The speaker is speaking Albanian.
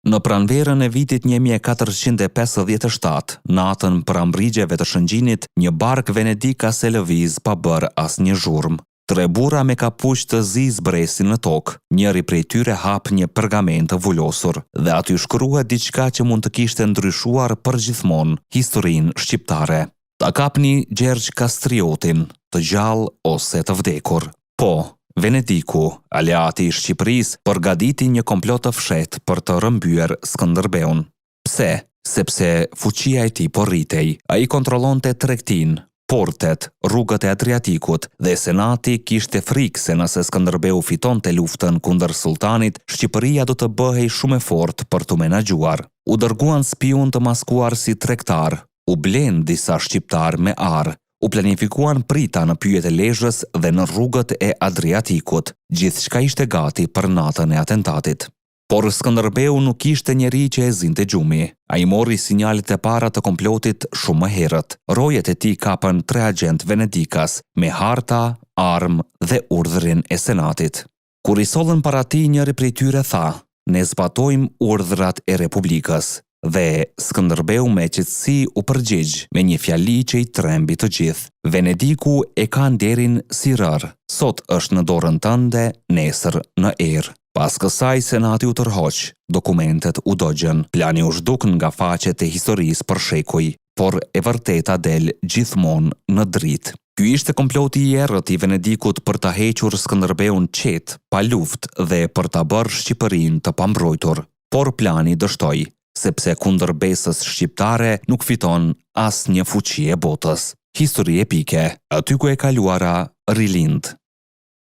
Në pranverën e vitit 1457, natën prambrigjeve të Shëngjinit, një bark venedikas e lëviz pa bërë asnjë zhurmë. 3 burra me kapuq të zi zbresin në tokë, njëri prej tyre hap një pergament të vullosur dhe aty shkruhet diçka që mund të kishte ndryshuar përgjithmonë historinë shqiptare. Ta kapni Gjergj Kastriotin, të gjallë ose të vdekur. Po, Venediku, aleati i Shqipërisë, përgatiti një komplot të fshehtë për të rrëmbyer Skënderbeun. Pse? Sepse fuqia e tij po rritej. Ai kontrollonte tregtinë, portet, rrugët e Adriatikut dhe senati kishte frikë se nëse Skënderbeu fitonte luftën kundër sultanit, Shqipëria do të bëhej shumë e fortë për t'u menaxhuar. U dërguan spiun të maskuar si tregtar, u blen disa shqiptar me arë, u planifikuan prita në pyjet e Lezhës dhe në rrugët e Adriatikut, gjithçka ishte gati për natën e atentatit. Por Skënderbeu nuk ishte njeri që e zinte gjumi. Ai mori sinjalet e para të komplotit shumë më herët. Rojet e tij kapën 3 agent venedikas me harta, armë dhe urdhrin e senatit. Kur i sollën para tij, njëri prej tyre tha: "Ne zbatojmë urdhrat e Republikës." Dhe Skënderbeu me qetësi u përgjigj me një fjali që i trembi të gjithë: "Venediku e ka nderin si rër. Sot është në dorën tënde, nesër në erë." Pas kësaj senati u tërhoq, dokumentet u dogjën, plani u zhduk nga faqet e historisë për shekuj, por e vërteta del gjithmonë në dritë. Ky ishte komploti i errët i Venedikut për ta hequr Skënderbeun qetë, pa luftë dhe për ta bërë Shqipërinë të pambrojtur. Por plani dështoi, sepse kundër besës shqiptare nuk fiton asnjë fuqi e botës. Histori epike, aty ku e kaluara rilind.